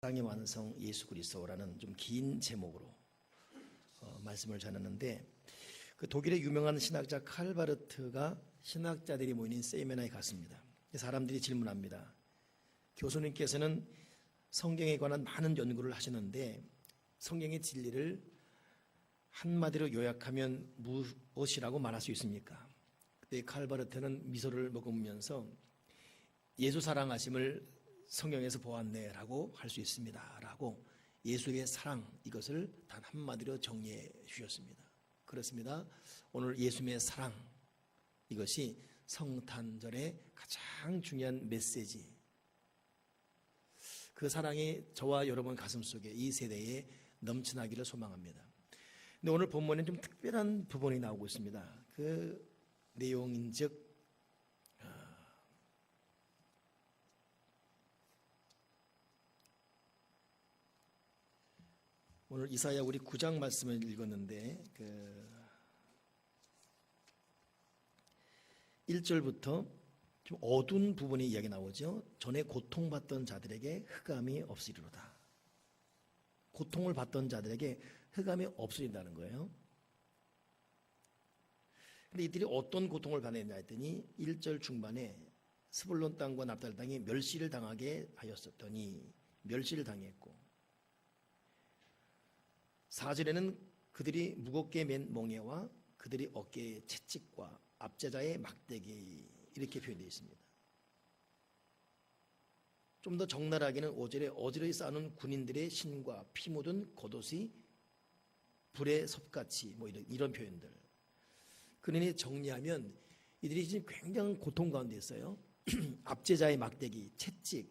사랑의 완성 예수 그리스도라는 좀 긴 제목으로 말씀을 전했는데, 그 독일의 유명한 신학자 칼바르트가 신학자들이 모이는 세미나에 갔습니다. 사람들이 질문합니다. 교수님께서는 성경에 관한 많은 연구를 하시는데 성경의 진리를 한마디로 요약하면 무엇이라고 말할 수 있습니까? 그때 칼바르트는 미소를 머금으면서 예수 사랑하심을 성경에서 보았네 라고 할 수 있습니다 라고 예수의 사랑, 이것을 단 한마디로 정리해 주셨습니다. 그렇습니다. 오늘 예수님의 사랑, 이것이 성탄절의 가장 중요한 메시지, 그 사랑이 저와 여러분 가슴속에 이 세대에 넘쳐나기를 소망합니다. 근데 오늘 본문에 좀 특별한 부분이 나오고 있습니다. 그 내용인즉 오늘 이사야 우리 9장 말씀을 읽었는데 1절부터 좀 어두운 부분의 이야기 나오죠. 전에 고통받던 자들에게 흑암이 없으리로다. 고통을 받던 자들에게 흑암이 없으린다는 거예요. 근데 이들이 어떤 고통을 받았냐 했더니 1절 중반에 스불론 땅과 납달리 땅이 멸시를 당하게 하였었더니 멸시를 당했고, 4절에는 그들이 무겁게 맨 멍에와 그들이 어깨의 채찍과 압제자의 막대기, 이렇게 표현되어 있습니다. 좀 더 적나라하게는 5절에 어지러이 쌓아놓은 군인들의 신과 피 묻은 겉옷이 불의 섭같이 이런 표현들. 그러니 정리하면 이들이 지금 굉장한 고통 가운데 있어요. 압제자의 막대기, 채찍,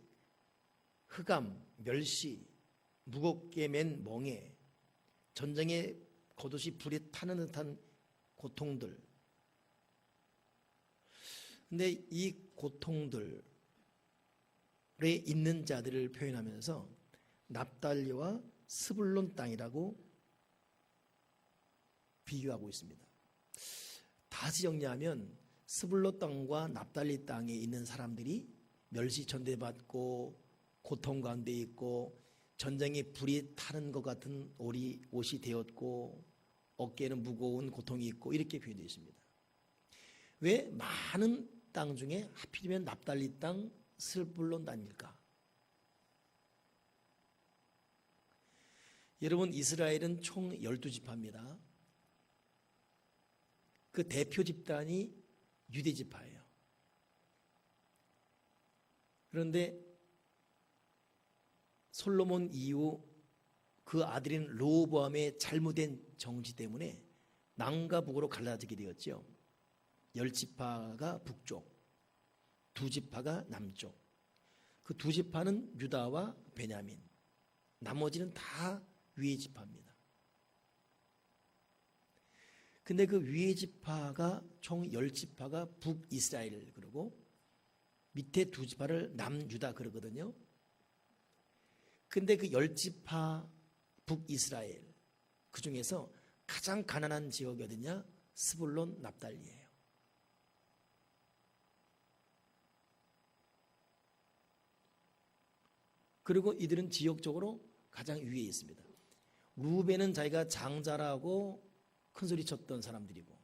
흑암, 멸시, 무겁게 맨 멍에, 전쟁의 겉옷이 불에 타는 듯한 고통들. 근데 이 고통들에 있는 자들을 표현하면서 납달리와 스불론 땅이라고 비교하고 있습니다. 다시 정리하면 스불론 땅과 납달리 땅에 있는 사람들이 멸시 전대받고 고통 가운데 있고 전쟁에 불이 타는 것 같은 옷이 되었고 어깨에는 무거운 고통이 있고, 이렇게 표현되어 있습니다. 왜 많은 땅 중에 하필이면 납달리 땅, 스불론 땅일까? 여러분, 이스라엘은 총 12지파입니다. 그 대표 집단이 유대 지파예요. 그런데 솔로몬 이후 그 아들인 르호보암의 잘못된 정치 때문에 남과 북으로 갈라지게 되었죠. 10지파가 북쪽, 2지파가 남쪽. 그 2지파는 유다와 베냐민, 나머지는 다 위의 지파입니다. 근데 그 위의 지파가 총 10지파가 북이스라엘 그러고 밑에 2지파를 남유다 그러거든요. 근데 그 10지파 북이스라엘, 그 중에서 가장 가난한 지역이 어디냐? 스불론 납달리예요. 그리고 이들은 지역적으로 가장 위에 있습니다. 루벤은 자기가 장자라고 큰소리 쳤던 사람들이고,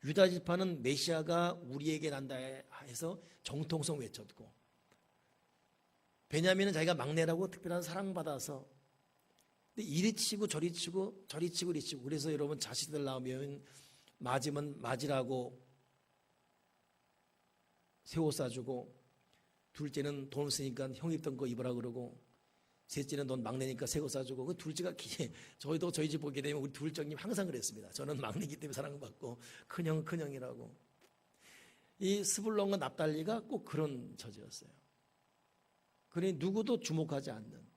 유다 지파는 메시아가 우리에게 난다 해서 정통성 외쳤고, 베냐민은 자기가 막내라고 특별한 사랑받아서, 근데 이리 치고 저리 치고 저리 치고 이리 치고, 그래서 여러분 자식들 나오면 맞으면 맞으라고 새 옷 사주고, 둘째는 돈 쓰니까 형 입던 거 입으라 그러고, 셋째는 넌 막내니까 새 옷 사주고, 그 둘째가 저희도 저희 집 보게 되면 우리 둘째님 항상 그랬습니다. 저는 막내이기 때문에 사랑받고 큰형 큰형이라고. 이 스불론과 납달리가 꼭 그런 처지였어요. 그러니 누구도 주목하지 않는,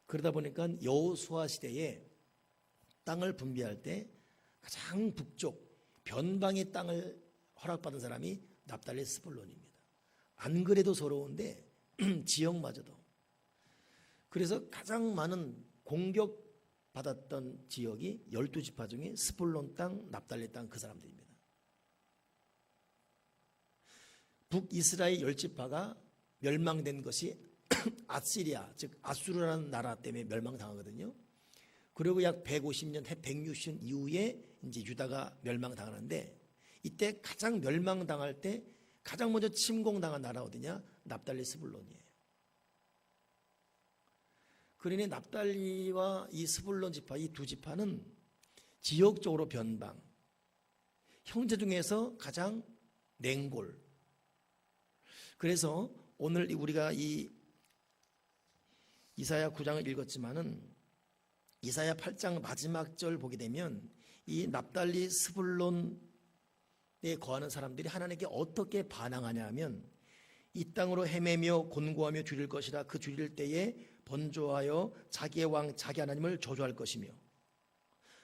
그러다 보니까 여호수아 시대에 땅을 분배할 때 가장 북쪽 변방의 땅을 허락받은 사람이 납달리 스불론입니다. 안 그래도 서러운데 지역마저도. 그래서 가장 많은 공격받았던 지역이 12지파 중에 스불론 땅, 납달리 땅, 그 사람들입니다. 북이스라엘 10지파가 멸망된 것이 아시리아, 즉 아수르라는 나라 때문에 멸망당하거든요. 그리고 약 150년, 160년 이후에 이제 유다가 멸망당하는데, 이때 가장 멸망당할 때 가장 먼저 침공당한 나라 어디냐? 납달리 스불론이에요. 그러니 납달리와 이 스불론 지파, 이 두 지파는 지역적으로 변방, 형제 중에서 가장 냉골. 그래서 오늘 우리가 이 이사야 9장을 읽었지만은 이사야 8장 마지막 절 보게 되면 이 납달리 스불론에 거하는 사람들이 하나님께 어떻게 반항하냐 하면, 이 땅으로 헤매며 곤고하며 줄일 것이라. 그 줄일 때에 번조하여 자기의 왕 자기 하나님을 저주할 것이며,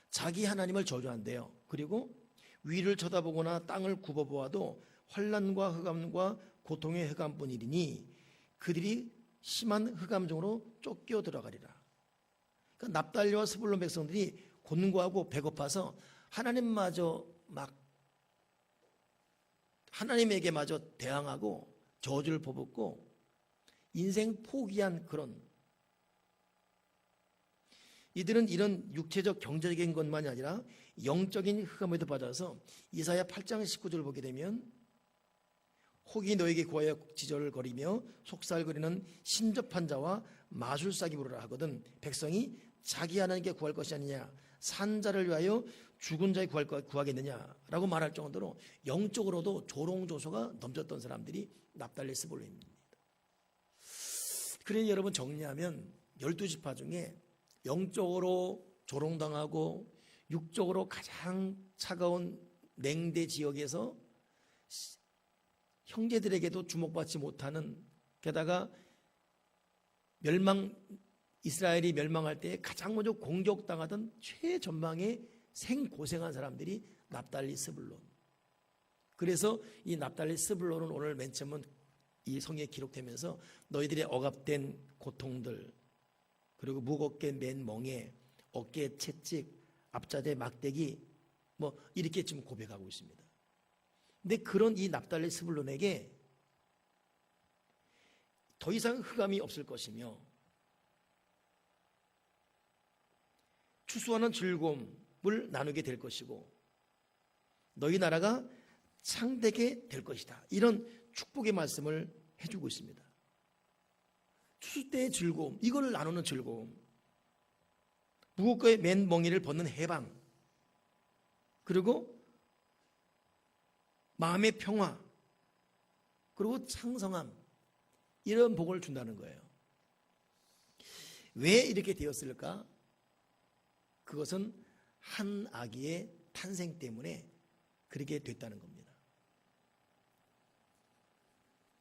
자기 하나님을 저주한대요. 그리고 위를 쳐다보거나 땅을 굽어보아도 환난과 흑암과 고통의 흑암뿐이니 그들이 심한 흑암 중으로 쫓겨 들어가리라. 그러니까 납달리와 스불론 백성들이 곤고하고 배고파서 하나님마저 막 하나님에게마저 대항하고 저주를 퍼붓고 인생 포기한 그런, 이들은 이런 육체적 경제적인 것만이 아니라 영적인 흑암에도 빠져서 이사야 8장 19절을 보게 되면 혹이 너에게 구하여 지절거리며 속살거리는 신접한 자와 마술사기 부르라 하거든 백성이 자기 하나님께 구할 것이 아니냐, 산자를 위하여 죽은 자에 구하겠느냐라고 말할 정도로 영적으로도 조롱조소가 넘쳤던 사람들이 납달리 스불론입니다. 그러니 여러분 정리하면 12지파 중에 영적으로 조롱당하고 육적으로 가장 차가운 냉대 지역에서 형제들에게도 주목받지 못하는, 게다가 이스라엘이 멸망할 때 가장 먼저 공격당하던 최전방에 생고생한 사람들이 납달리 스불론. 그래서 이 납달리 스불론은 오늘 맨 처음은 이 성경에 기록되면서 너희들의 억압된 고통들, 그리고 무겁게 맨 멍에, 어깨에 채찍, 앞자재 막대기, 뭐 이렇게 지금 고백하고 있습니다. 근데 그런 이 납달리 스불론에게 더 이상 흑암이 없을 것이며 추수하는 즐거움을 나누게 될 것이고 너희 나라가 창대게 될 것이다. 이런 축복의 말씀을 해주고 있습니다. 추수 때의 즐거움, 이걸 나누는 즐거움, 무겁게 맨 멍이를 벗는 해방, 그리고 마음의 평화, 그리고 창성함, 이런 복을 준다는 거예요. 왜 이렇게 되었을까? 그것은 한 아기의 탄생 때문에 그렇게 됐다는 겁니다.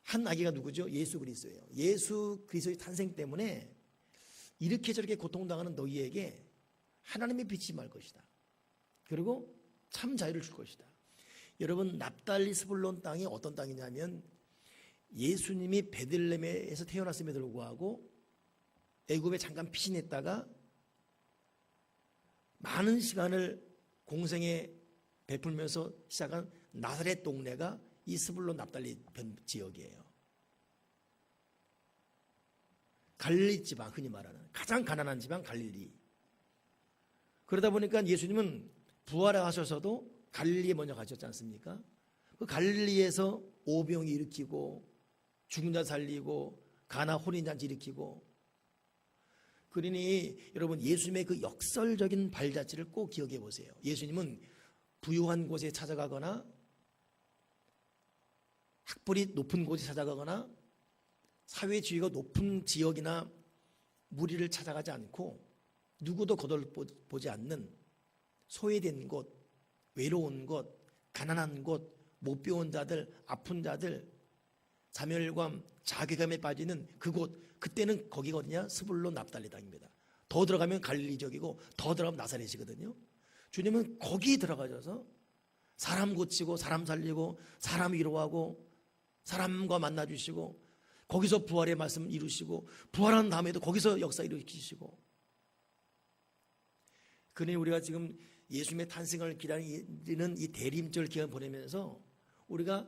한 아기가 누구죠? 예수 그리스도예요. 예수 그리스도의 탄생 때문에 이렇게 저렇게 고통당하는 너희에게 하나님의 빛이 말 것이다. 그리고 참 자유를 줄 것이다. 여러분, 납달리 스불론 땅이 어떤 땅이냐면 예수님이 베들레헴에서 태어났음에도 불구하고 애굽에 잠깐 피신했다가 많은 시간을 공생에 베풀면서 시작한 나사렛 동네가 이 스불론 납달리 지역이에요. 갈릴리 지방, 흔히 말하는 가장 가난한 지방 갈릴리. 그러다 보니까 예수님은 부활하셔서도 갈릴리에 먼저 가셨지 않습니까? 그 갈릴리에서 오병이 일으키고 죽은 자 살리고 가나 혼인잔치 일으키고, 그러니 여러분 예수님의 그 역설적인 발자취를 꼭 기억해 보세요. 예수님은 부유한 곳에 찾아가거나 학벌이 높은 곳에 찾아가거나 사회주의가 높은 지역이나 무리를 찾아가지 않고 누구도 거들보지 않는 소외된 곳, 외로운 곳, 가난한 곳, 못 배운 자들, 아픈 자들, 자멸감, 자괴감에 빠지는 그곳, 그때는 거기가 어디냐? 스불론 납달리 땅입니다. 더 들어가면 갈릴리 지역이고 더 들어가면 나사렛이거든요. 주님은 거기 들어가셔서 사람 고치고 사람 살리고 사람 위로하고 사람과 만나주시고 거기서 부활의 말씀 이루시고 부활한 다음에도 거기서 역사 일으키시고, 그러니 우리가 지금 예수님의 탄생을 기다리는 이 대림절 기간 보내면서 우리가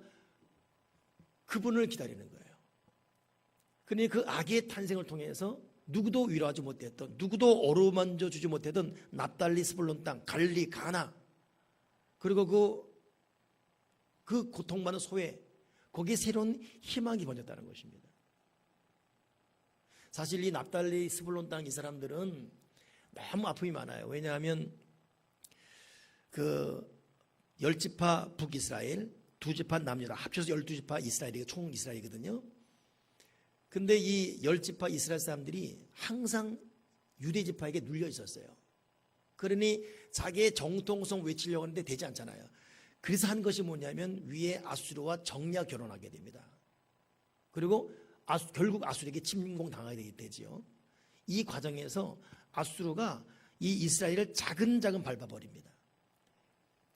그분을 기다리는 거예요. 그러니 그 아기의 탄생을 통해서 누구도 위로하지 못했던, 누구도 어루만져 주지 못했던 납달리 스불론 땅, 갈릴리 가나, 그리고 그 고통받는 소외, 거기에 새로운 희망이 번졌다는 것입니다. 사실 이 납달리 스불론 땅 이 사람들은 너무 아픔이 많아요. 왜냐하면 그 10지파 북이스라엘, 2지파 남유다, 합쳐서 12지파 이스라엘이 총 이스라엘이거든요. 근데 이 10지파 이스라엘 사람들이 항상 유대 지파에게 눌려 있었어요. 그러니 자기의 정통성 외치려고 하는데 되지 않잖아요. 그래서 한 것이 뭐냐면 위에 아수르와 정략 결혼하게 됩니다. 그리고 결국 아수르에게 침공당하게 되지요. 이 과정에서 아수르가 이 이스라엘을 차근차근 밟아버립니다.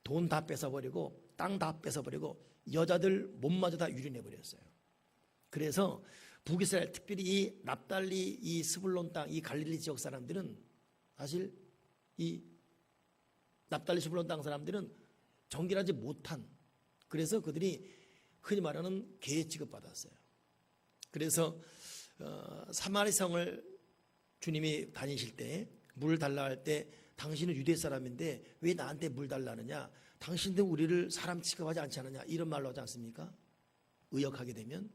돈 다 뺏어버리고 땅 다 뺏어버리고 여자들 몸마저 다 유린해버렸어요. 그래서 북이스라엘, 특별히 이 납달리, 이 스불론 땅, 이 갈릴리 지역 사람들은 사실 이 납달리 스불론 땅 사람들은 정결하지 못한, 그래서 그들이 흔히 말하는 개 취급받았어요. 그래서 사마리 성을 주님이 다니실 때 물 달라 할 때 당신은 유대 사람인데 왜 나한테 물 달라느냐, 당신들 우리를 사람 취급하지 않지 않느냐, 이런 말로 하지 않습니까? 의역하게 되면.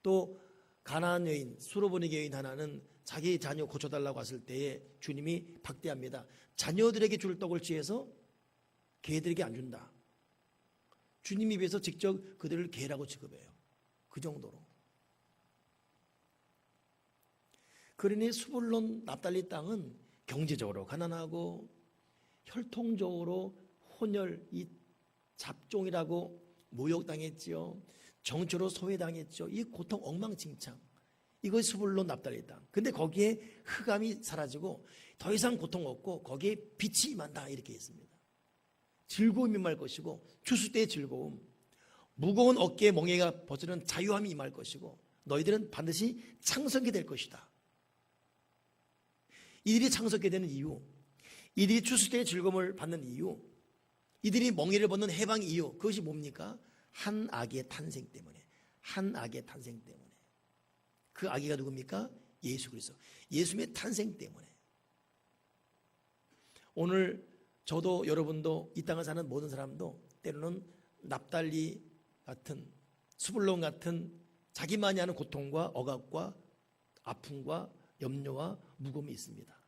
또 가나안 여인, 수로보니 여인 하나는 자기 자녀 고쳐달라고 했을 때에 주님이 박대합니다. 자녀들에게 줄 떡을 취해서 개들에게 안 준다. 주님 입에서 직접 그들을 개라고 취급해요. 그 정도로. 그러니 스불론 납달리 땅은 경제적으로 가난하고 혈통적으로 혼혈, 이 잡종이라고 모욕당했지요. 정치로 소외당했죠. 이 고통 엉망진창. 이것이 스불론 납달리 땅. 근데 거기에 흑암이 사라지고 더 이상 고통 없고 거기에 빛이 임한다, 이렇게 있습니다. 즐거움이 임할 것이고 추수 때의 즐거움, 무거운 어깨에 멍에가 벗어는 자유함이 임할 것이고 너희들은 반드시 창석이 될 것이다. 이들이 창석게 되는 이유, 이들이 추수 때의 즐거움을 받는 이유, 이들이 멍에를 벗는 해방 이유, 그것이 뭡니까? 한 아기의 탄생 때문에. 한 아기의 탄생 때문에. 그 아기가 누굽니까? 예수 그리스도. 예수님의 탄생 때문에. 오늘 저도 여러분도 이 땅을 사는 모든 사람도 때로는 납달리 같은, 스불론 같은 자기만이 하는 고통과 억압과 아픔과 염려와 무거움이 있습니다.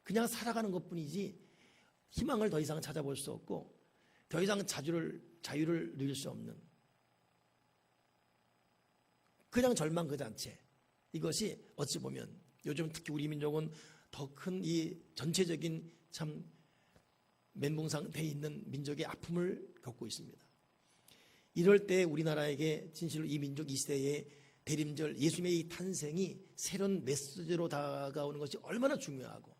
그냥 살아가는 것뿐이지 희망을 더 이상 찾아볼 수 없고 더 이상 자유를 누릴 수 없는, 그냥 절망 그 자체. 이것이 어찌 보면 요즘 특히 우리 민족은 더 큰 이 전체적인 참 멘붕 상태에 있는 민족의 아픔을 겪고 있습니다. 이럴 때 우리나라에게 진실로 이 민족 이 시대의 대림절 예수님의 이 탄생이 새로운 메시지로 다가오는 것이 얼마나 중요하고,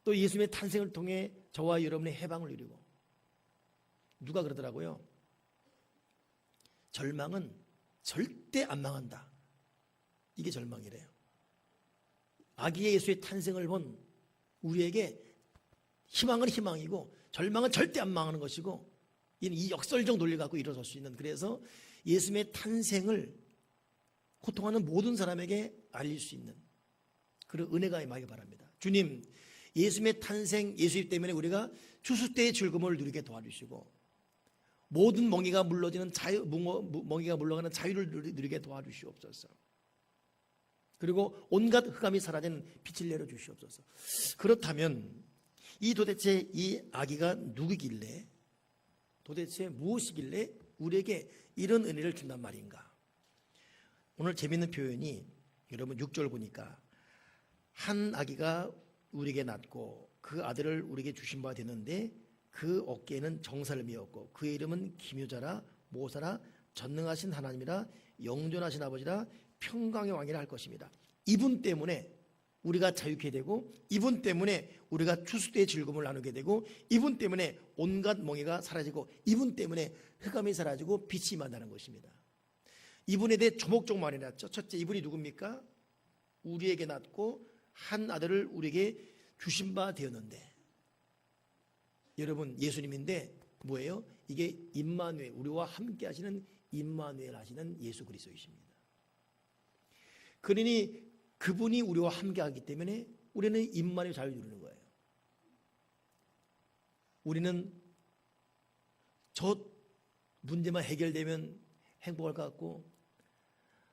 또 예수님의 탄생을 통해 저와 여러분의 해방을 이루고, 누가 그러더라고요. 절망은 절대 안 망한다. 이게 절망이래요. 아기의 예수의 탄생을 본 우리에게 희망은 희망이고 절망은 절대 안 망하는 것이고, 이 역설적 논리 갖고 일어설 수 있는, 그래서 예수님의 탄생을 고통하는 모든 사람에게 알릴 수 있는 그런 은혜가 임하기 바랍니다. 주님, 예수님의 탄생, 예수 때문에 우리가 추수 때의 즐거움을 누리게 도와주시고 모든 멍에가 물러지는 멍에가 물러가는 자유를 누리게 도와주시옵소서. 그리고 온갖 흑암이 사라지는 빛을 내려주시옵소서. 그렇다면 도대체 이 아기가 누구길래, 도대체 무엇이길래 우리에게 이런 은혜를 준단 말인가? 오늘 재미있는 표현이, 여러분 6절 보니까 한 아기가 우리에게 낳고 그 아들을 우리에게 주신 바 되는데 그 어깨에는 정사를 메었고 그의 이름은 기묘자라 모사라 전능하신 하나님이라 영존하신 아버지라 평강의 왕이라 할 것입니다. 이분 때문에 우리가 자유케 되고, 이분 때문에 우리가 추수 때의 즐거움을 나누게 되고, 이분 때문에 온갖 멍에가 사라지고, 이분 때문에 흑암이 사라지고 빛이 임한다는 것입니다. 이분에 대해 조목조목 말해놨죠. 첫째, 이분이 누굽니까? 우리에게 낳고 한 아들을 우리에게 주신 바 되었는데, 여러분 예수님인데 뭐예요? 이게 임마누엘, 우리와 함께 하시는 임마누엘 하시는 예수 그리스도이십니다. 그러니 그분이 우리와 함께하기 때문에 우리는 임마누엘 자유를 누리는 거예요. 우리는 저 문제만 해결되면 행복할 것 같고,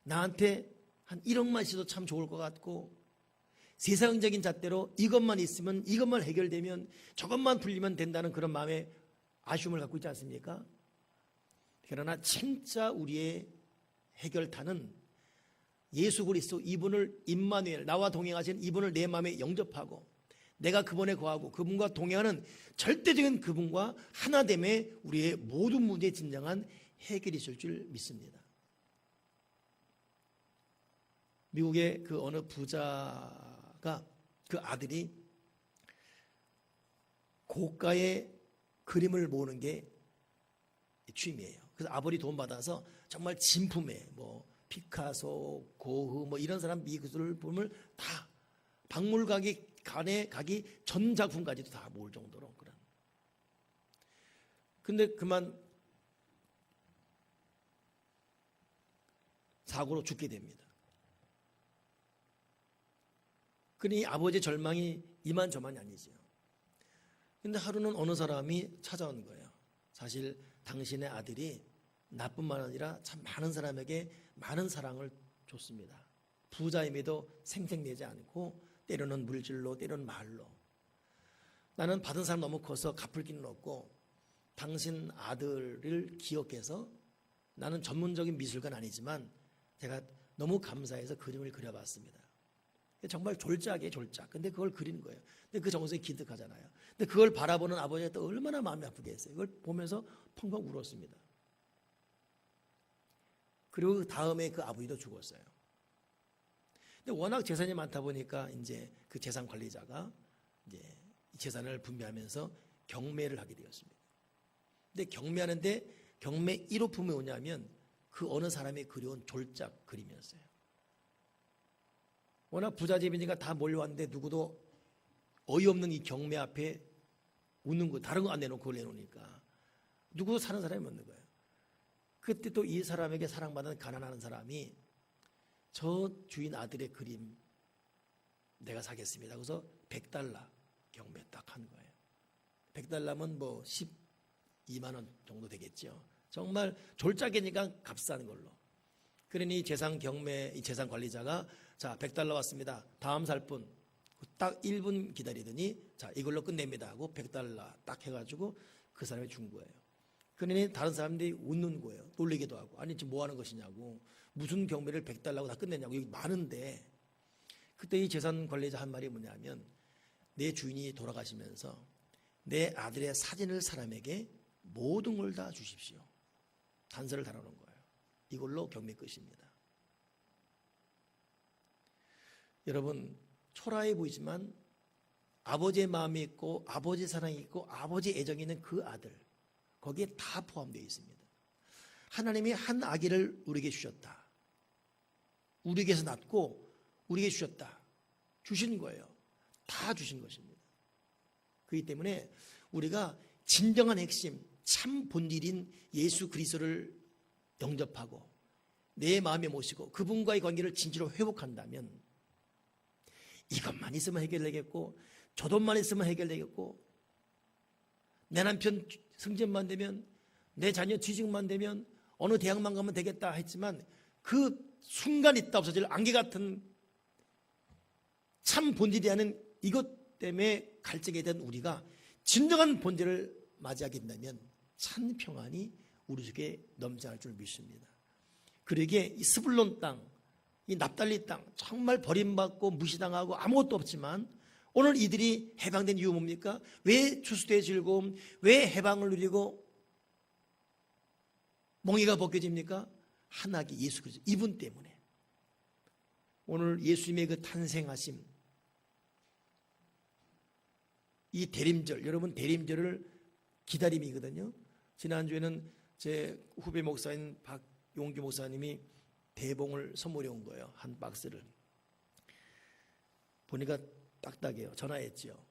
나한테 한 1억만 있어도 참 좋을 것 같고, 세상적인 잣대로 이것만 있으면, 이것만 해결되면, 저것만 풀리면 된다는 그런 마음에 아쉬움을 갖고 있지 않습니까? 그러나 진짜 우리의 해결타는 예수 그리스도, 이분을 임마누엘, 나와 동행하신 이분을 내 마음에 영접하고 내가 그분에 거하고 그분과 동행하는 절대적인 그분과 하나됨에 우리의 모든 문제의 진정한 해결이 있을 줄 믿습니다. 미국의 그 어느 부자가, 그 아들이 고가의 그림을 모으는 게 취미예요. 그래서 아버지 돈 받아서 정말 진품에 뭐 피카소, 고흐 뭐 이런 사람 미술을 보면 다 박물관에 가기 전 작품까지도 다 모을 정도로 그런. 근데 그만 사고로 죽게 됩니다. 그러니 아버지의 절망이 이만저만이 아니죠. 근데 하루는 어느 사람이 찾아온 거예요. 사실 당신의 아들이 나뿐만 아니라 참 많은 사람에게 많은 사랑을 줬습니다. 부자임에도 생색내지 않고 때로는 물질로 때로는 말로. 나는 받은 사람 너무 커서 갚을 길은 없고 당신 아들을 기억해서 나는 전문적인 미술관 아니지만 제가 너무 감사해서 그림을 그려봤습니다. 정말 졸작이에요, 졸작. 근데 그걸 그리는 거예요. 근데 그 정성이 기특하잖아요. 근데 그걸 바라보는 아버지가 또 얼마나 마음이 아프겠어요. 그걸 보면서 펑펑 울었습니다. 그리고 그 다음에 그 아버지도 죽었어요. 근데 워낙 재산이 많다 보니까 이제 그 재산 관리자가 이제 재산을 분배하면서 경매를 하게 되었습니다. 근데 경매하는데 경매 1호품이 뭐냐면 그 어느 사람이 그려온 졸작 그림이었어요. 워낙 부자집이니까 다 몰려왔는데 누구도 어이없는 이 경매 앞에 웃는 거, 다른 거 안 내놓고 그걸 내놓으니까 누구도 사는 사람이 없는 거예요. 그때 또 이 사람에게 사랑받는 가난한 사람이 저 주인 아들의 그림 내가 사겠습니다. 그래서 $100 경매 딱 한 거예요. $100면 뭐 12만 원 정도 되겠죠. 정말 졸작이니까 값싼 걸로. 그러니 이 재산 관리자가 자, $100 왔습니다. 다음 살 분. 딱 1분 기다리더니 자, 이걸로 끝냅니다 하고 $100 딱 해가지고 그 사람이 준 거예요. 그러니 다른 사람들이 웃는 거예요. 놀리기도 하고. 아니 지금 뭐 하는 것이냐고. 무슨 경매를 $100고 다 끝냈냐고. 여기 많은데. 그때 이 재산 관리자 한 말이 뭐냐면 내 주인이 돌아가시면서 내 아들의 사진을 사람에게 모든 걸 다 주십시오. 단서를 달아놓은 거예요. 이걸로 경매 끝입니다. 여러분, 초라해 보이지만 아버지의 마음이 있고 아버지의 사랑이 있고 아버지의 애정이 있는 그 아들, 거기에 다 포함되어 있습니다. 하나님이 한 아기를 우리에게 주셨다. 우리에게서 낳고 우리에게 주셨다. 주신 거예요. 다 주신 것입니다. 그렇기 때문에 우리가 진정한 핵심, 참 본질인 예수 그리스도를 영접하고 내 마음에 모시고 그분과의 관계를 진짜로 회복한다면 이것만 있으면 해결되겠고 저 돈만 있으면 해결되겠고 내 남편 승진만 되면 내 자녀 취직만 되면 어느 대학만 가면 되겠다 했지만 그 순간 있다 없어질 안개 같은 참 본질이 아닌 이것 때문에 갈증에 대한 우리가 진정한 본질을 맞이하게 된다면 참 평안이 우리 속에 넘쳐날 줄 믿습니다. 그러기에 이 스불론 땅, 이 납달리 땅 정말 버림받고 무시당하고 아무것도 없지만 오늘 이들이 해방된 이유 뭡니까? 왜 추수의 즐거움, 왜 해방을 누리고 멍에가 벗겨집니까? 하나님 예수 그리스도 이분 때문에. 오늘 예수님의 그 탄생하심, 이 대림절, 여러분 대림절을 기다림이거든요. 지난주에는 제 후배 목사인 박용규 목사님이 대봉을 선물해 온 거예요. 한 박스를. 보니까 딱딱해요. 전화했죠.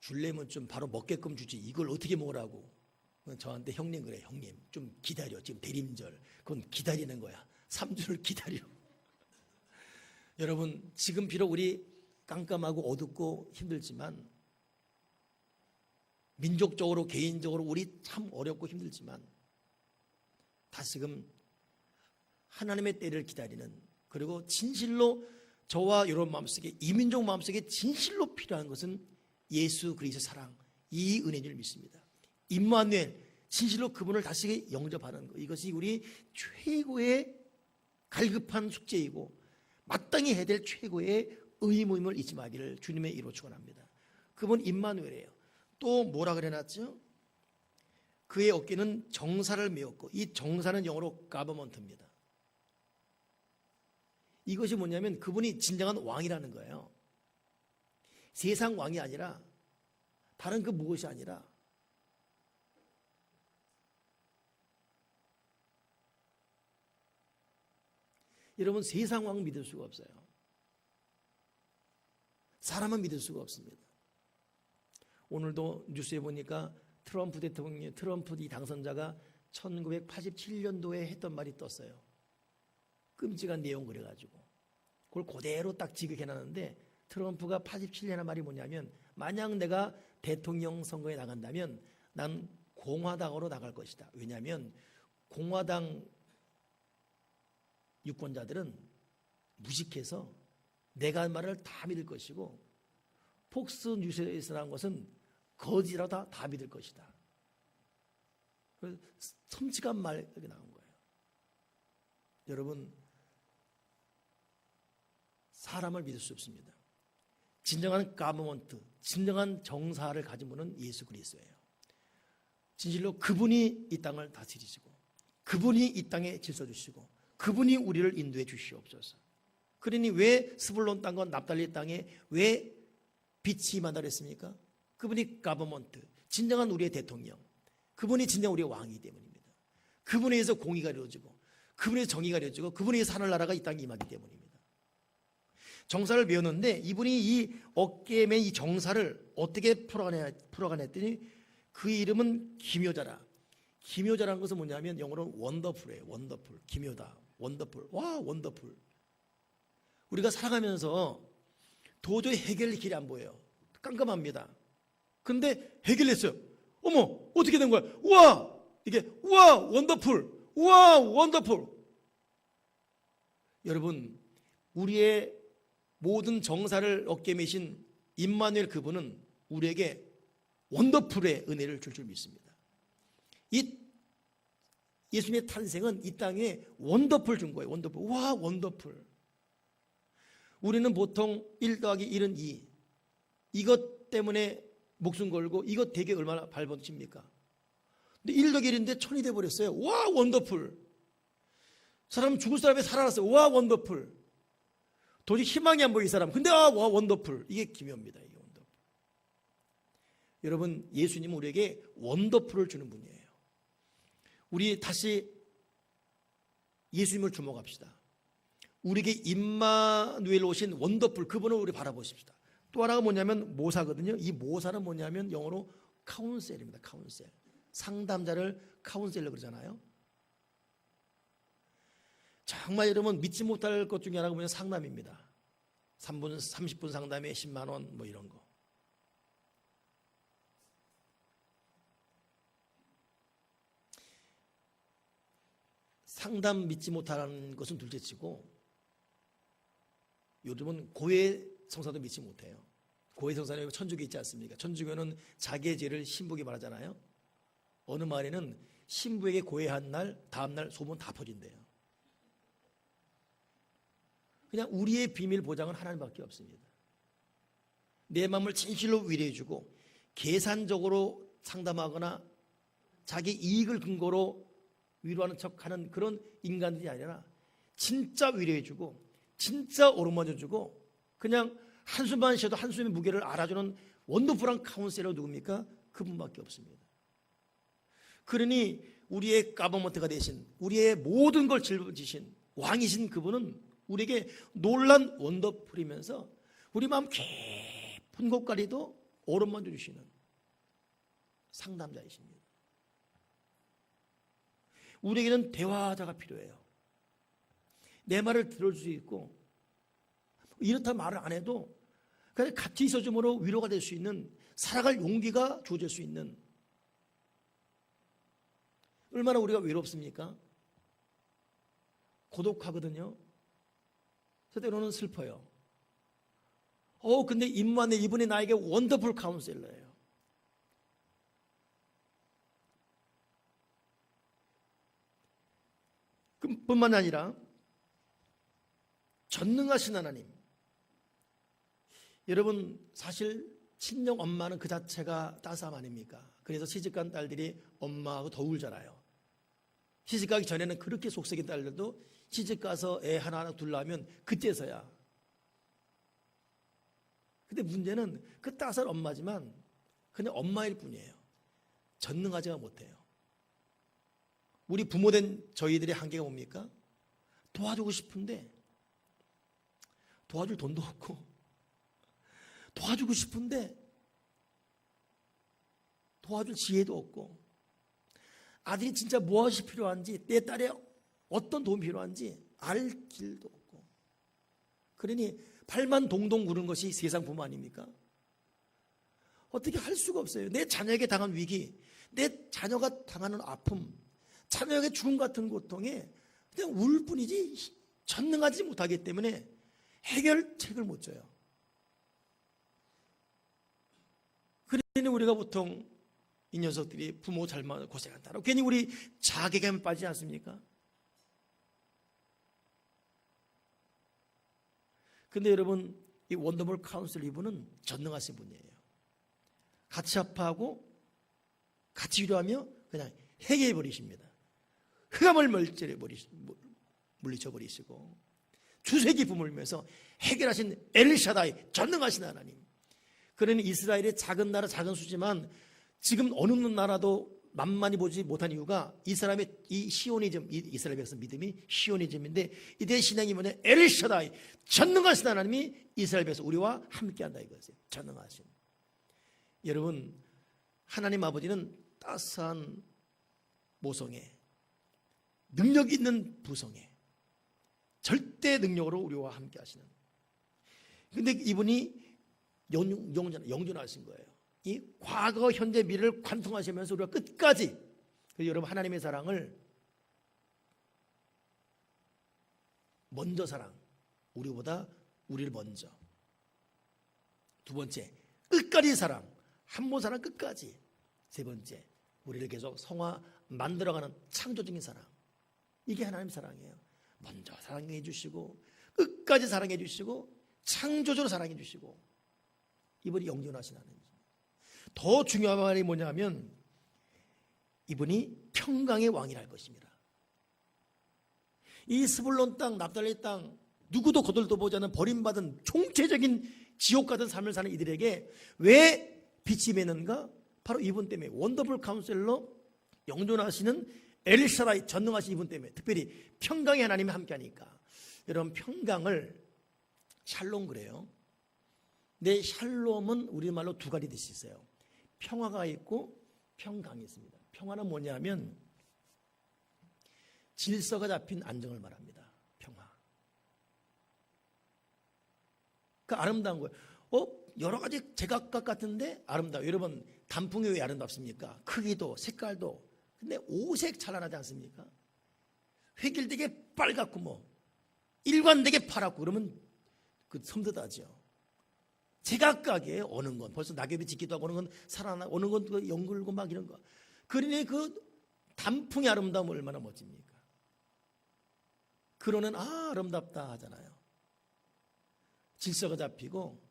줄래면 좀 바로 먹게끔 주지. 이걸 어떻게 먹으라고. 저한테 형님 그래. 형님 좀 기다려. 지금 대림절. 그건 기다리는 거야. 3주를 기다려. 여러분 지금 비록 우리 깜깜하고 어둡고 힘들지만, 민족적으로 개인적으로 우리 참 어렵고 힘들지만, 다시금 하나님의 때를 기다리는, 그리고 진실로 저와 여러분 마음속에, 이민족 마음속에 진실로 필요한 것은 예수 그리스도의 사랑, 이 은혜인 줄 믿습니다. 임마누엘, 진실로 그분을 다시 영접하는 것, 이것이 우리 최고의 갈급한 숙제이고 마땅히 해야 될 최고의 의무임을 잊지 마기를 주님의 이로 축원합니다. 그분 임마누엘이에요. 또 뭐라 그래놨죠? 그의 어깨는 정사를 메었고, 이 정사는 영어로 가버먼트입니다. 이것이 뭐냐면 그분이 진정한 왕이라는 거예요. 세상 왕이 아니라, 다른 그 무엇이 아니라, 여러분 세상 왕 믿을 수가 없어요. 사람은 믿을 수가 없습니다. 오늘도 뉴스에 보니까 트럼프 대통령, 트럼프 이 당선자가 1987년도에 했던 말이 떴어요. 끔찍한 내용 그래가지고 그걸 그대로 딱 지극해놨는데, 트럼프가 87년의 말이 뭐냐면, 만약 내가 대통령 선거에 나간다면 난 공화당으로 나갈 것이다. 왜냐하면 공화당 유권자들은 무식해서 내가 한 말을 다 믿을 것이고, 폭스 뉴스에서 나온 것은 거짓이라 다 믿을 것이다. 섬찟한 말이 나온 거예요. 여러분, 사람을 믿을 수 없습니다. 진정한 가버먼트, 진정한 정사를 가진 분은 예수 그리스도예요. 진실로 그분이 이 땅을 다스리시고, 그분이 이 땅에 질서 주시고, 그분이 우리를 인도해 주시옵소서. 그러니 왜 스불론 땅과 납달리 땅에 왜 빛이 임한다랬습니까? 그분이 가버먼트, 진정한 우리의 대통령, 그분이 진정 우리의 왕이기 때문입니다. 그분에 의해서 공의가 이루어지고, 그분에 의해서 정의가 이루어지고, 그분에 의해서 하늘나라가 이 땅에 임하기 때문입니다. 정사를 배웠는데, 이분이 이 어깨에 맨 이 정사를 어떻게 풀어가냐 했더니, 그 이름은 기묘자라. 기묘자라는 것은 뭐냐면 영어로 원더풀이에요. 원더풀, 기묘다, 원더풀. 와, 원더풀. 우리가 살아가면서 도저히 해결 길이 안 보여요. 깜깜합니다. 근데 해결했어요. 어머, 어떻게 된 거야? 우와, 이게 우와, 원더풀, 우와, 원더풀. 여러분, 우리의 모든 정사를 어깨에 메신 임마누엘, 그분은 우리에게 원더풀의 은혜를 줄 믿습니다. 이 예수님의 탄생은 이 땅에 원더풀 준 거예요. 원더풀. 와, 원더풀. 우리는 보통 1 더하기 1은 2. 이것 때문에 목숨 걸고, 이것 되게 얼마나 발버둥칩니까? 근데 1 더하기 1인데 1000이 돼버렸어요. 와, 원더풀. 사람 죽을 사람이 살아났어요. 와, 원더풀. 도저히 희망이 안 보이는 사람. 근데 와, 원더풀. 이게 기묘입니다. 이게 원더풀. 여러분, 예수님은 우리에게 원더풀을 주는 분이에요. 우리 다시 예수님을 주목합시다. 우리에게 임마누엘 오신 원더풀, 그분을 우리 바라보십시다. 또 하나가 뭐냐면 모사거든요. 이 모사는 뭐냐면 영어로 카운셀입니다. 카운셀. 상담자를 카운셀러 그러잖아요. 정말 여러분 믿지 못할 것 중에 하나가 뭐냐면 상담입니다. 3분, 30분 상담에 10만 원 뭐 이런 거. 상담 믿지 못하는 것은 둘째치고, 요즘은 고해 성사도 믿지 못해요. 고해 성사는 천주교 있지 않습니까? 천주교는 자기의 죄를 신부에게 말하잖아요. 어느 마을에는 신부에게 고해한 날 다음 날 소문 다 퍼진대요. 그냥 우리의 비밀 보장은 하나님밖에 없습니다. 내 마음을 진실로 위로해주고 계산적으로 상담하거나 자기 이익을 근거로 위로하는 척하는 그런 인간들이 아니라 진짜 위로해주고 진짜 오르머져주고 그냥 한숨만 쉬어도 한숨의 무게를 알아주는 원더풀한 카운셀러 누굽니까? 그분밖에 없습니다. 그러니 우리의 가버먼트가 되신, 우리의 모든 걸 짊어지신 왕이신 그분은 우리에게 놀란 원더풀이면서 우리 마음 깊은 곳까지도 오르머져 주시는 상담자이십니다. 우리에게는 대화자가 필요해요. 내 말을 들어줄 수 있고, 이렇다 말을 안 해도 그냥 같이 있어줌으로 위로가 될 수 있는, 살아갈 용기가 주어질 수 있는. 얼마나 우리가 외롭습니까? 고독하거든요. 때로는 슬퍼요. 근데 임마누엘, 이분이 나에게 원더풀 카운셀러예요. 뿐만 아니라 전능하신 하나님. 여러분, 사실 친정 엄마는 그 자체가 따스함 아닙니까? 그래서 시집간 딸들이 엄마하고 더 울잖아요. 시집가기 전에는 그렇게 속썩인 딸들도 시집가서 애 하나 둘 낳으면 그때서야. 근데 문제는 그 따스한 엄마지만 그냥 엄마일 뿐이에요. 전능하지가 못해요. 우리 부모된 저희들의 한계가 뭡니까? 도와주고 싶은데 도와줄 돈도 없고, 도와주고 싶은데 도와줄 지혜도 없고, 아들이 진짜 무엇이 필요한지, 내 딸의 어떤 도움이 필요한지 알 길도 없고, 그러니 발만 동동 구르는 것이 세상 부모 아닙니까? 어떻게 할 수가 없어요. 내 자녀에게 당한 위기, 내 자녀가 당하는 아픔, 자녀에게 죽음 같은 고통에 그냥 울 뿐이지 전능하지 못하기 때문에 해결책을 못 줘요. 그러니 우리가 보통 이 녀석들이 부모 잘못 고생한다고 괜히 우리 자괴감에 빠지지 않습니까? 근데 여러분, 이 원더풀 카운슬 이분은 전능하신 분이에요. 같이 아파하고 같이 위로하며 그냥 해결해 버리십니다. 흑암을 물리쳐버리시고 주색이 부물면서 해결하신 엘샤다이, 전능하신 하나님. 그러니 이스라엘의 작은 나라, 작은 수지만 지금 어느 나라도 만만히 보지 못한 이유가 이 사람의 이 시오니즘, 이스라엘 백성 믿음이 시오니즘인데, 이들의 신앙이 뭐냐? 엘샤다이, 전능하신 하나님이 이스라엘 백성 우리와 함께한다 이거예요. 전능하신. 여러분, 하나님 아버지는 따스한 모성애, 능력 있는 부성애, 절대 능력으로 우리와 함께 하시는. 근데 이분이 영존하신 거예요. 이 과거, 현재, 미래를 관통하시면서 우리가 끝까지, 여러분, 하나님의 사랑을 먼저 사랑, 우리보다 우리를 먼저. 두 번째, 끝까지 사랑, 한 번 사랑 끝까지. 세 번째, 우리를 계속 성화 만들어가는 창조적인 사랑. 이게 하나님 사랑이에요. 먼저 사랑해 주시고, 끝까지 사랑해 주시고, 창조적으로 사랑해 주시고. 이분이 영존하신 하나님입니다. 더 중요한 말이 뭐냐면 이분이 평강의 왕이랄 것입니다. 이 스불론 땅, 납달리 땅, 누구도 거들도 보지 않는 버림받은 총체적인 지옥 같은 삶을 사는 이들에게 왜 빛이 매는가? 바로 이분 때문에. 원더풀 카운셀러, 영존하시는 엘샤다이, 전능하신 이분 때문에. 특별히 평강의 하나님이 함께하니까. 여러분, 평강을 샬롬 그래요. 내 샬롬은 우리말로 두 가지 뜻이 있어요. 평화가 있고 평강이 있습니다. 평화는 뭐냐면 질서가 잡힌 안정을 말합니다. 평화. 그 아름다운 거예요. 여러 가지 제각각 같은데 아름다워요. 여러분, 단풍이 왜 아름답습니까? 크기도 색깔도. 근데 오색 찬란하지 않습니까? 획일되게 빨갛고 일관되게 파랗고 그러면 그 섬뜩하죠. 제각각에 오는 건 벌써 낙엽이 짙기도 하고, 오는 건 살아나, 오는 건 연글고 막 이런 거. 그러니 그 단풍의 아름다움은 얼마나 멋집니까? 그러는 아름답다 하잖아요. 질서가 잡히고.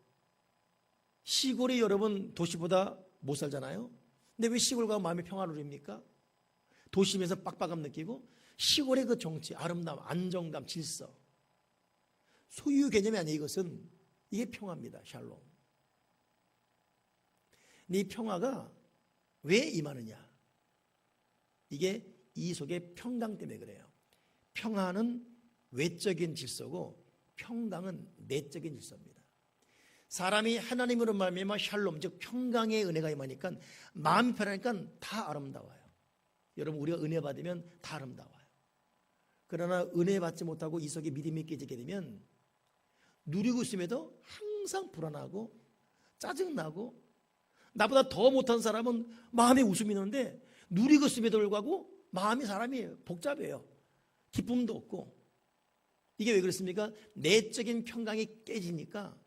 시골이 여러분 도시보다 못 살잖아요. 근데 왜 시골 가면 마음이 평화로웁니까? 도심에서 빡빡함 느끼고. 시골의 그 정치, 아름다움, 안정감, 질서. 소유 개념이 아니에요. 이것은. 이게 평화입니다. 샬롬. 이 평화가 왜 임하느냐? 이게 이 속의 평강 때문에 그래요. 평화는 외적인 질서고 평강은 내적인 질서입니다. 사람이 하나님으로 말미암아 샬롬, 즉 평강의 은혜가 임하니까 마음이 편하니까 다 아름다워요. 여러분 우리가 은혜 받으면 다 아름다워요. 그러나 은혜 받지 못하고 이 속에 믿음이 깨지게 되면 누리고 있음에도 항상 불안하고 짜증나고, 나보다 더 못한 사람은 마음에 웃음이 나는데 누리고 있음에도 불구하고 마음이 사람이 복잡해요. 기쁨도 없고. 이게 왜 그렇습니까? 내적인 평강이 깨지니까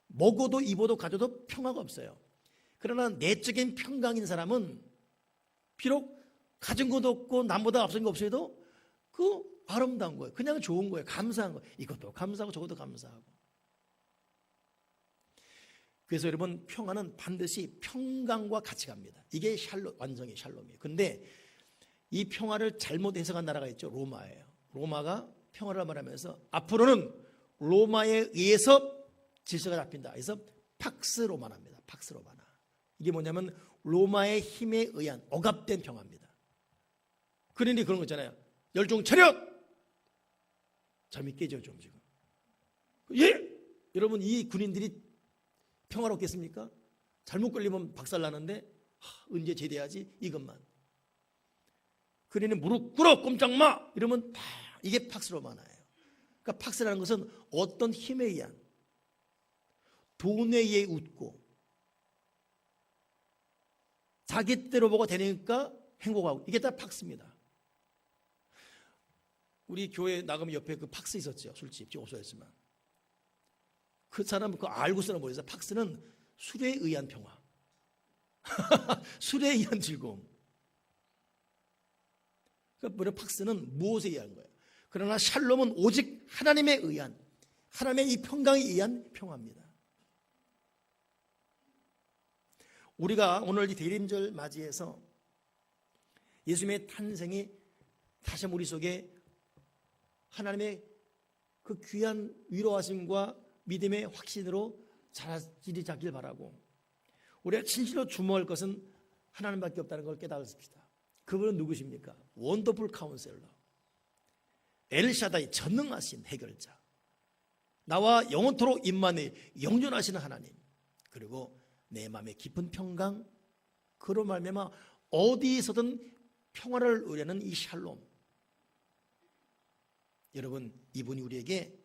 먹어도 입어도 가져도 평화가 없어요. 그러나 내적인 평강인 사람은 비록 가진 것도 없고 남보다 앞선 거 없어도 그 아름다운 거예요. 그냥 좋은 거예요. 감사한 거예요. 이것도 감사하고 저것도 감사하고. 그래서 여러분, 평화는 반드시 평강과 같이 갑니다. 이게 샬롬, 완성의 샬롬이에요. 그런데 이 평화를 잘못 해석한 나라가 있죠. 로마예요. 로마가 평화를 말하면서 앞으로는 로마에 의해서 질서가 잡힌다. 그래서 팍스 로마나입니다. 팍스 로마나. 이게 뭐냐면 로마의 힘에 의한 억압된 평화입니다. 그러니 그런 거 있잖아요. 열중 차렷! 잠이 깨져 좀 지금. 예! 여러분, 이 군인들이 평화롭겠습니까? 잘못 걸리면 박살나는데 언제 제대하지? 이것만. 그러니 무릎 꿇어 꼼짝 마! 이러면 다 이게 팍스 로마나예요. 그러니까 팍스라는 것은 어떤 힘에 의한, 돈에 의해 웃고 자기 때로 보고 되니까 행복하고, 이게 다 팍스입니다. 우리 교회 나가면 옆에 그 팍스 있었죠. 술집, 지금 없어졌지만. 그 사람은 그거 알고서는 뭐였어? 팍스는 술에 의한 평화. 술에 의한 즐거움. 그러니까 뭐냐, 팍스는 무엇에 의한 거예요. 그러나 샬롬은 오직 하나님에 의한, 하나님의 이 평강에 의한 평화입니다. 우리가 오늘 이 대림절 맞이해서 예수님의 탄생이 다시 우리 속에 하나님의 그 귀한 위로하심과 믿음의 확신으로 자리 잡길 바라고, 우리가 진실로 주목할 것은 하나님밖에 없다는 걸 깨달았습니다. 그분은 누구십니까? 원더풀 카운셀러, 엘샤다이, 전능하신 해결자, 나와 영원토록 임만의 영존하시는 하나님, 그리고 내 마음의 깊은 평강, 그로 말미암아 어디에서든 평화를 누리는 이 샬롬. 여러분, 이분이 우리에게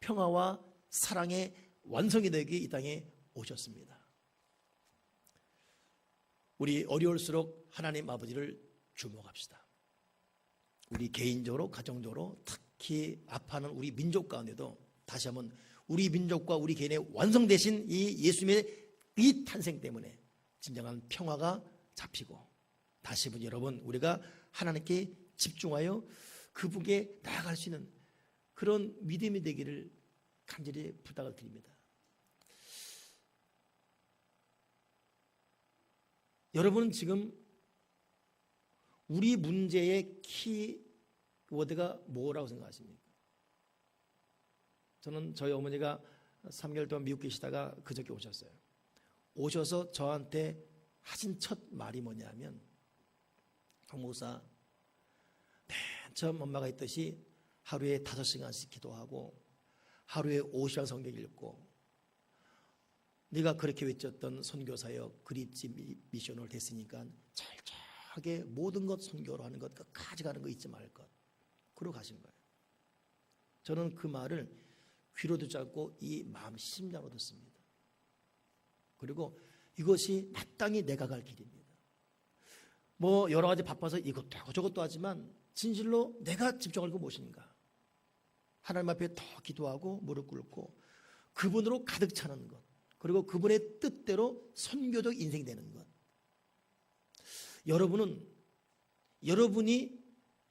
평화와 사랑의 완성이 되기 이 땅에 오셨습니다. 우리 어려울수록 하나님 아버지를 주목합시다. 우리 개인적으로, 가정적으로, 특히 아파하는 우리 민족 가운데도 다시 한번 우리 민족과 우리 개인의 완성되신 이 예수님의 이 탄생 때문에 진정한 평화가 잡히고, 다시 한번 여러분, 우리가 하나님께 집중하여 그분께 나아갈 수 있는 그런 믿음이 되기를 간절히 부탁을 드립니다. 여러분은 지금 우리 문제의 키워드가 뭐라고 생각하십니까? 저는 저희 어머니가 3개월 동안 미국 계시다가 그저께 오셨어요. 오셔서 저한테 하신 첫 말이 뭐냐면, 목사, 맨 처음 엄마가 했듯이 하루에 5시간씩 기도하고 하루에 50시간 성경 읽고, 네가 그렇게 외쳤던 선교사역 그립지 미션을 됐으니까 철저하게 모든 것 선교로 하는 것, 끝까지 가는 거 잊지 말 것, 그러고 가신 거예요. 저는 그 말을 귀로 듣지 않고 이 마음 심장으로 듣습니다. 그리고 이것이 마땅히 내가 갈 길입니다. 뭐 여러 가지 바빠서 이것도 하고 저것도 하지만 진실로 내가 집중할 거 무엇인가? 하나님 앞에 더 기도하고 무릎 꿇고 그분으로 가득 차는 것, 그리고 그분의 뜻대로 선교적 인생이 되는 것. 여러분은 여러분이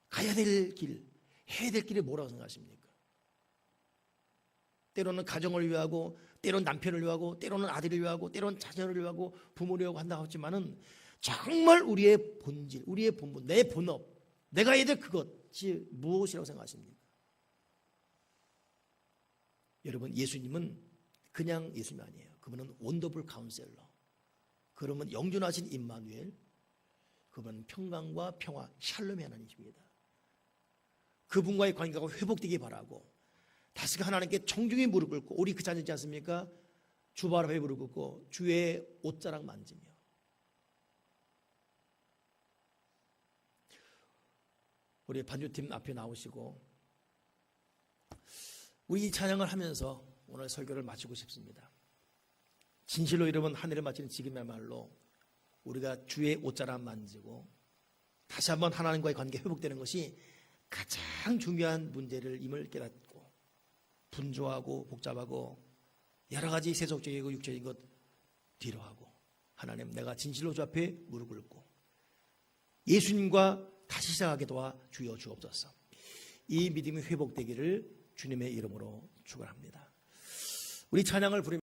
가야 될 길, 해야 될 길이 뭐라고 생각하십니까? 때로는 가정을 위하고, 때로는 남편을 위하고, 때로는 아들을 위하고, 때로는 자녀를 위하고, 부모를 위하고 한다고 하지만은 정말 우리의 본질, 우리의 본분, 내 본업, 내가 해야 될 그것이 무엇이라고 생각하십니까? 여러분, 예수님은 그냥 예수님 아니에요. 그분은 원더풀 카운셀러, 그러면 영존하신 임마누엘, 그분은 평강과 평화, 샬롬의 하나님이십니다. 그분과의 관계가 회복되기 바라고, 다시 하나님께 정중히 무릎 꿇고, 우리 그 자녀지 않습니까? 주 발 앞에 무릎 꿇고 주의 옷자락 만지며, 우리 반주팀 앞에 나오시고 우리 이 찬양을 하면서 오늘 설교를 마치고 싶습니다. 진실로 여러분, 한 해를 마치는 지금이야말로 우리가 주의 옷자락 만지고 다시 한번 하나님과의 관계 회복되는 것이 가장 중요한 문제를 임을 깨닫고 분주하고 복잡하고 여러 가지 세속적이고 육적인 것 뒤로 하고 하나님, 내가 진실로 주 앞에 무릎 꿇고 예수님과 다시 시작하게 도와 주여 주옵소서. 이 믿음이 회복되기를 주님의 이름으로 축원합니다. 우리 찬양을 부르며